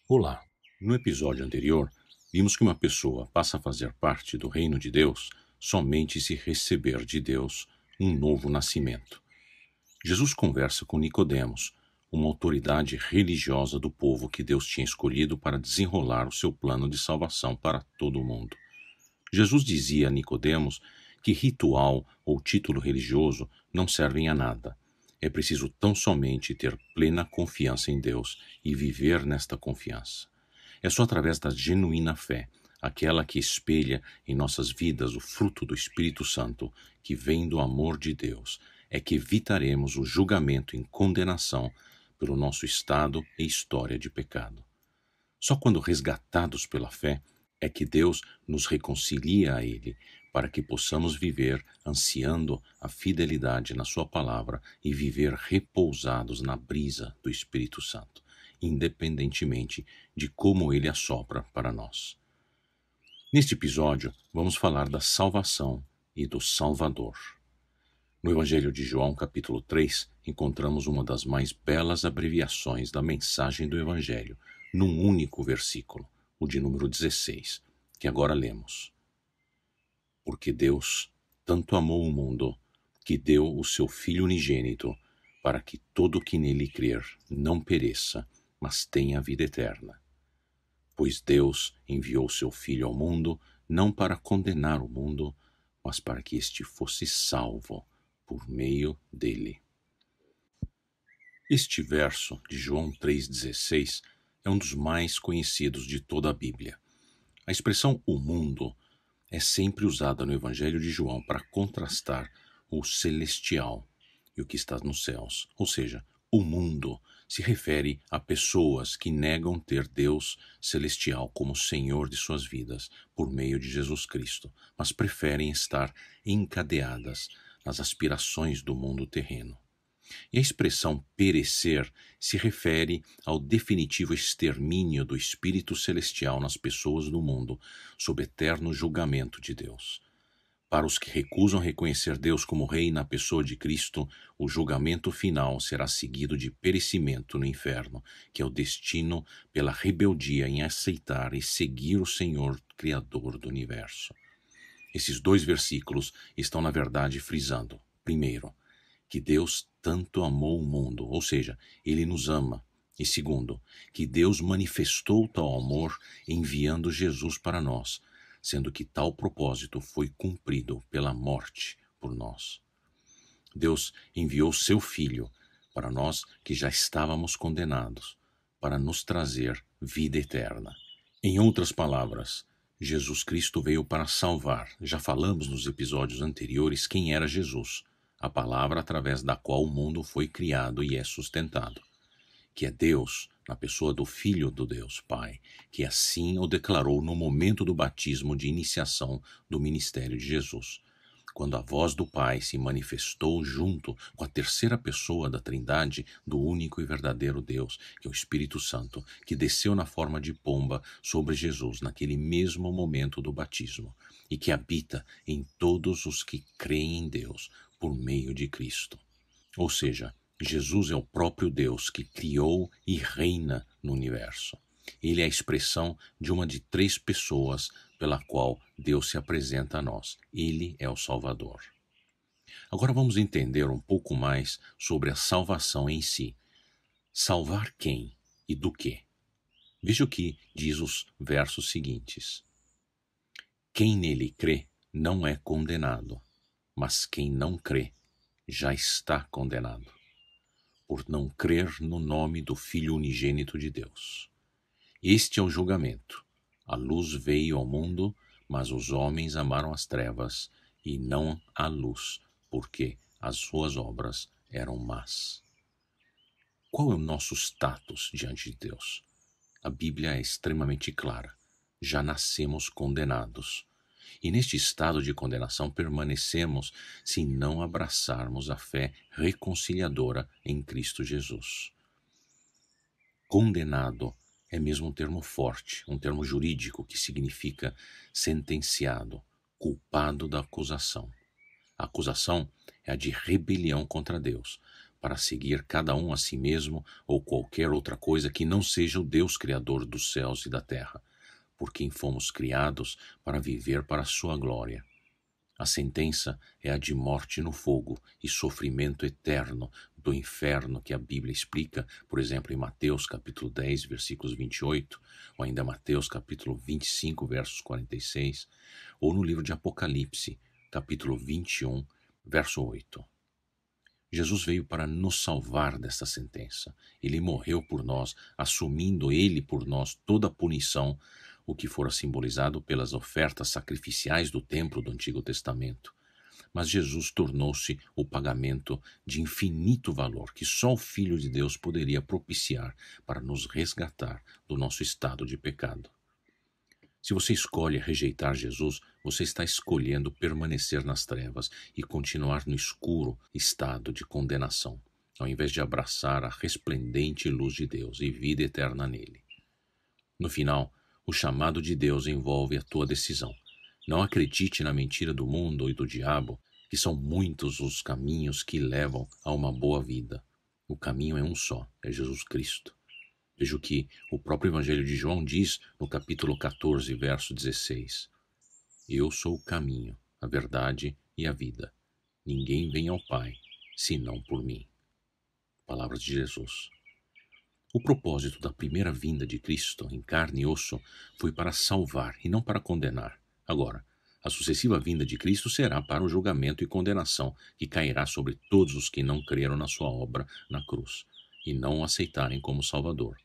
Olá! No episódio anterior, vimos que uma pessoa passa a fazer parte do reino de Deus somente se receber de Deus um novo nascimento. Jesus conversa com Nicodemos, uma autoridade religiosa do povo que Deus tinha escolhido para desenrolar o seu plano de salvação para todo o mundo. Jesus dizia a Nicodemos que ritual ou título religioso não servem a nada. É preciso tão somente ter plena confiança em Deus e viver nesta confiança. É só através da genuína fé, aquela que espelha em nossas vidas o fruto do Espírito Santo, que vem do amor de Deus, é que evitaremos o julgamento em condenação pelo nosso estado e história de pecado. Só quando resgatados pela fé é que Deus nos reconcilia a Ele, para que possamos viver ansiando a fidelidade na Sua palavra e viver repousados na brisa do Espírito Santo, independentemente de como Ele assopra para nós. Neste episódio, vamos falar da salvação e do Salvador. No Evangelho de João, capítulo 3, encontramos uma das mais belas abreviações da mensagem do Evangelho, num único versículo, o de número 16, que agora lemos. Porque Deus tanto amou o mundo, que deu o seu Filho unigênito, para que todo o que nele crer não pereça, mas tenha a vida eterna. Pois Deus enviou seu Filho ao mundo, não para condenar o mundo, mas para que este fosse salvo por meio dele. Este verso de João 3,16 é um dos mais conhecidos de toda a Bíblia. A expressão o mundo é sempre usada no Evangelho de João para contrastar o celestial e o que está nos céus. Ou seja, o mundo se refere a pessoas que negam ter Deus celestial como Senhor de suas vidas por meio de Jesus Cristo, mas preferem estar encadeadas nas aspirações do mundo terreno. E a expressão perecer se refere ao definitivo extermínio do espírito celestial nas pessoas do mundo, sob eterno julgamento de Deus. Para os que recusam reconhecer Deus como Rei na pessoa de Cristo, o julgamento final será seguido de perecimento no inferno, que é o destino pela rebeldia em aceitar e seguir o Senhor Criador do universo. Esses dois versículos estão, na verdade, frisando, primeiro, que Deus tanto amou o mundo, ou seja, Ele nos ama. E segundo, que Deus manifestou tal amor enviando Jesus para nós, sendo que tal propósito foi cumprido pela morte por nós. Deus enviou seu Filho para nós que já estávamos condenados, para nos trazer vida eterna. Em outras palavras, Jesus Cristo veio para salvar. Já falamos nos episódios anteriores quem era Jesus, a palavra através da qual o mundo foi criado e é sustentado, que é Deus, na pessoa do Filho do Deus Pai, que assim o declarou no momento do batismo de iniciação do ministério de Jesus, quando a voz do Pai se manifestou junto com a terceira pessoa da Trindade do único e verdadeiro Deus, que é o Espírito Santo, que desceu na forma de pomba sobre Jesus naquele mesmo momento do batismo e que habita em todos os que creem em Deus por meio de Cristo. Ou seja, Jesus é o próprio Deus que criou e reina no universo. Ele é a expressão de uma de três pessoas pela qual Deus se apresenta a nós. Ele é o Salvador. Agora vamos entender um pouco mais sobre a salvação em si. Salvar quem e do quê? Veja o que diz os versos seguintes. Quem nele crê não é condenado, mas quem não crê já está condenado, por não crer no nome do Filho unigênito de Deus. Este é o julgamento. A luz veio ao mundo, mas os homens amaram as trevas e não a luz, porque as suas obras eram más. Qual é o nosso status diante de Deus? A Bíblia é extremamente clara. Já nascemos condenados. E neste estado de condenação permanecemos se não abraçarmos a fé reconciliadora em Cristo Jesus. Condenado é mesmo um termo forte, um termo jurídico que significa sentenciado, culpado da acusação. A acusação é a de rebelião contra Deus, para seguir cada um a si mesmo ou qualquer outra coisa que não seja o Deus Criador dos céus e da terra, por quem fomos criados para viver para a sua glória. A sentença é a de morte no fogo e sofrimento eterno do inferno que a Bíblia explica, por exemplo, em Mateus capítulo 10, versículos 28, ou ainda Mateus capítulo 25, versos 46, ou no livro de Apocalipse, capítulo 21, verso 8. Jesus veio para nos salvar desta sentença. Ele morreu por nós, assumindo ele por nós toda a punição, o que fora simbolizado pelas ofertas sacrificiais do templo do Antigo Testamento. Mas Jesus tornou-se o pagamento de infinito valor que só o Filho de Deus poderia propiciar para nos resgatar do nosso estado de pecado. Se você escolhe rejeitar Jesus, você está escolhendo permanecer nas trevas e continuar no escuro estado de condenação, ao invés de abraçar a resplendente luz de Deus e vida eterna nele. No final, o chamado de Deus envolve a tua decisão. Não acredite na mentira do mundo e do diabo, que são muitos os caminhos que levam a uma boa vida. O caminho é um só, é Jesus Cristo. Veja o que o próprio Evangelho de João diz no capítulo 14, verso 16. Eu sou o caminho, a verdade e a vida. Ninguém vem ao Pai, senão por mim. Palavras de Jesus. O propósito da primeira vinda de Cristo em carne e osso foi para salvar e não para condenar. Agora, a sucessiva vinda de Cristo será para o julgamento e condenação que cairá sobre todos os que não creram na sua obra na cruz e não o aceitarem como Salvador.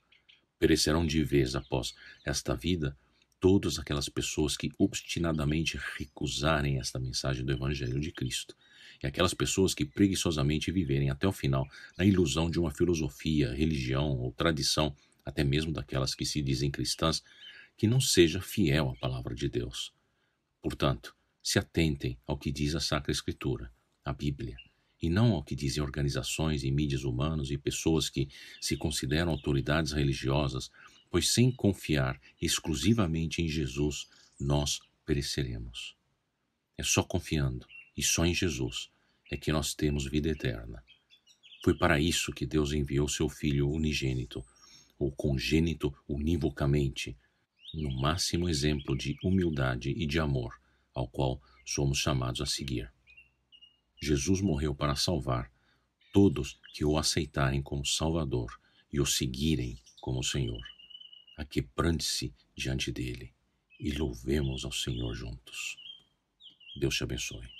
Perecerão de vez após esta vida todas aquelas pessoas que obstinadamente recusarem esta mensagem do Evangelho de Cristo, e aquelas pessoas que preguiçosamente viverem até o final na ilusão de uma filosofia, religião ou tradição, até mesmo daquelas que se dizem cristãs, que não seja fiel à palavra de Deus. Portanto, se atentem ao que diz a Sacra Escritura, a Bíblia, e não ao que dizem organizações e mídias humanos e pessoas que se consideram autoridades religiosas, pois sem confiar exclusivamente em Jesus, nós pereceremos. É só confiando e só em Jesus é que nós temos vida eterna. Foi para isso que Deus enviou seu Filho unigênito, ou congênito univocamente, no máximo exemplo de humildade e de amor, ao qual somos chamados a seguir. Jesus morreu para salvar todos que o aceitarem como Salvador e o seguirem como Senhor. Aquebrante-se diante dele e louvemos ao Senhor juntos. Deus te abençoe.